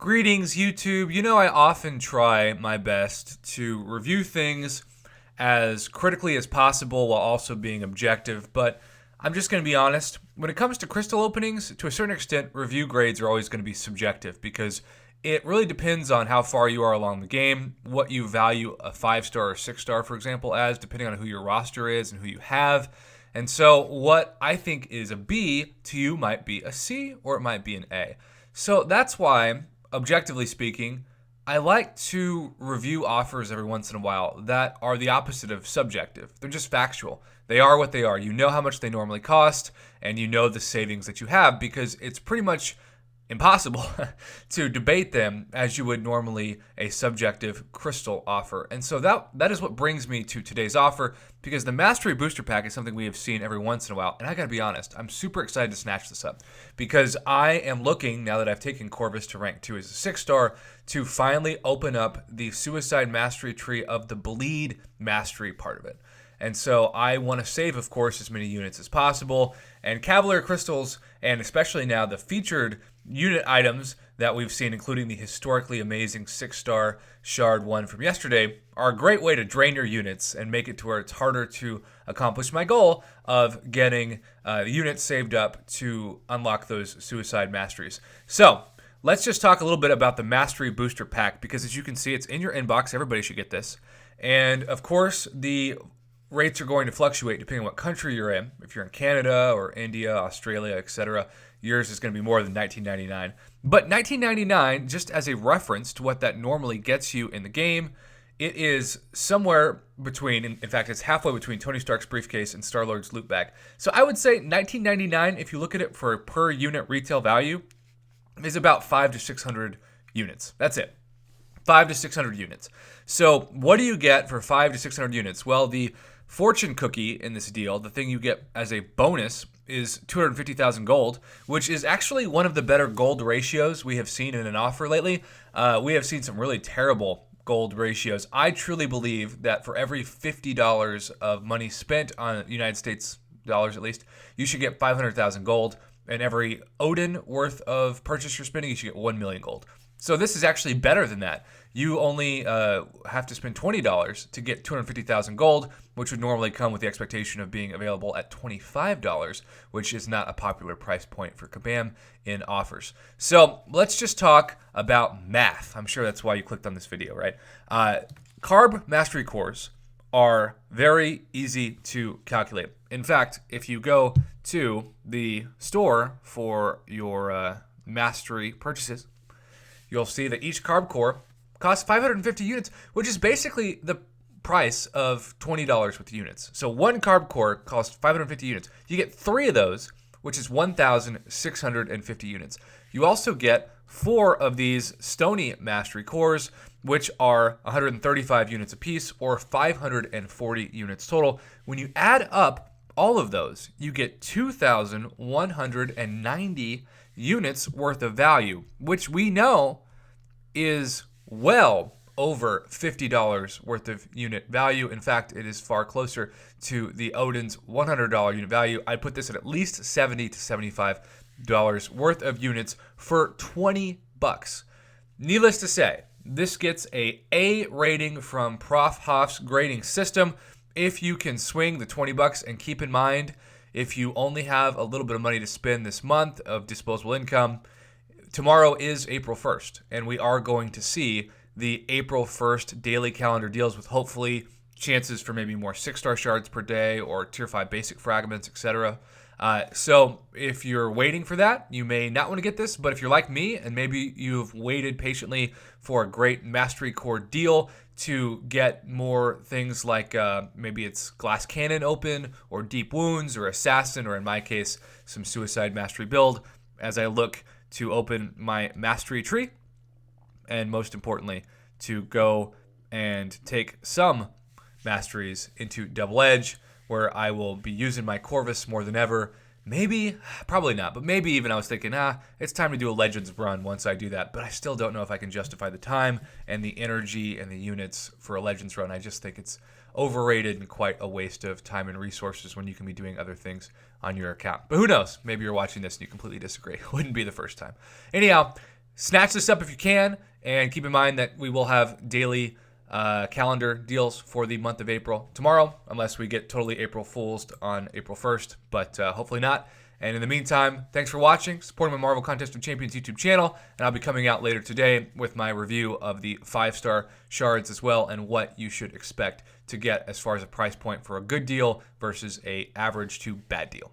Greetings, YouTube. I often try my best to review things as critically as possible while also being objective, but I'm just going to be honest. When it comes to crystal openings, to a certain extent, review grades are always going to be subjective because it really depends on how far you are along the game, what you value a 5-star or 6-star, for example, as, depending on who your roster is and who you have. And so, what I think is a B to you might be a C or it might be an A. So, that's why objectively speaking, I like to review offers every once in a while that are the opposite of subjective. They're just factual. They are what they are. You know how much they normally cost, and you know the savings that you have because it's pretty much impossible to debate them as you would normally a subjective crystal offer. And so that is what brings me to today's offer, because the Mastery Booster Pack is something we have seen every once in a while. And I gotta be honest, I'm super excited to snatch this up because I am looking, now that I've taken Corvus to rank 2 as a 6-star, to finally open up the Suicide Mastery tree of the Bleed Mastery part of it. And so I want to save, of course, as many units as possible. And Cavalier Crystals, and especially now the featured unit items that we've seen, including the historically amazing 6-star Shard 1 from yesterday, are a great way to drain your units and make it to where it's harder to accomplish my goal of getting units saved up to unlock those Suicide Masteries. So let's just talk a little bit about the Mastery Booster Pack, because as you can see, it's in your inbox. Everybody should get this. And of course, the rates are going to fluctuate depending on what country you're in. If you're in Canada or India, Australia, etc., yours is going to be more than $19.99. But $19.99, just as a reference to what that normally gets you in the game, it is somewhere between, in fact, it's halfway between Tony Stark's briefcase and Star-Lord's loot bag. So I would say $19.99, if you look at it for per unit retail value, is about 500 to 600 units. That's it. 500 to 600 units. So what do you get for 500 to 600 units? Well, the fortune cookie in this deal, the thing you get as a bonus, is 250,000 gold, which is actually one of the better gold ratios we have seen in an offer lately. We have seen some really terrible gold ratios. I truly believe that for every $50 of money spent on United States dollars at least, you should get 500,000 gold. And every Odin worth of purchase you're spending, you should get 1 million gold. So this is actually better than that. You only have to spend $20 to get 250,000 gold, which would normally come with the expectation of being available at $25, which is not a popular price point for Kabam in offers. So let's just talk about math. I'm sure that's why you clicked on this video, right? Carb Mastery Cores are very easy to calculate. In fact, if you go to the store for your Mastery purchases, you'll see that each carb core costs 550 units, which is basically the price of $20 with the units. So one carb core costs 550 units. You get 3 of those, which is 1,650 units. You also get 4 of these Stony Mastery cores, which are 135 units apiece, or 540 units total. When you add up all of those, you get 2,190 units worth of value, which we know is well over $50 worth of unit value. In fact, it is far closer to the Odin's $100 unit value. I'd put this at least $70 to $75 worth of units for 20 bucks. Needless to say, this gets a A rating from Prof. Hoff's grading system. If you can swing the 20 bucks, and keep in mind, if you only have a little bit of money to spend this month of disposable income, tomorrow is April 1st, and we are going to see the April 1st daily calendar deals with hopefully chances for maybe more 6-star shards per day or tier 5 basic fragments, etc. So if you're waiting for that, you may not want to get this, but if you're like me and maybe you've waited patiently for a great Mastery Core deal to get more things like maybe it's Glass Cannon open or Deep Wounds or Assassin, or in my case, some Suicide Mastery build, as I look to open my Mastery tree, and most importantly, to go and take some Masteries into Double Edge, where I will be using my Corvus more than ever. Maybe, probably not, but maybe even I was thinking, it's time to do a Legends run once I do that, but I still don't know if I can justify the time and the energy and the units for a Legends run. I just think it's overrated and quite a waste of time and resources when you can be doing other things on your account. But who knows? Maybe you're watching this and you completely disagree. Wouldn't be the first time. Anyhow, snatch this up if you can, and keep in mind that we will have daily calendar deals for the month of April tomorrow, unless we get totally April Fools on April 1st, but hopefully not. And in the meantime, thanks for watching, supporting my Marvel Contest of Champions YouTube channel, and I'll be coming out later today with my review of the 5-star shards as well, and what you should expect to get as far as a price point for a good deal versus a average to bad deal.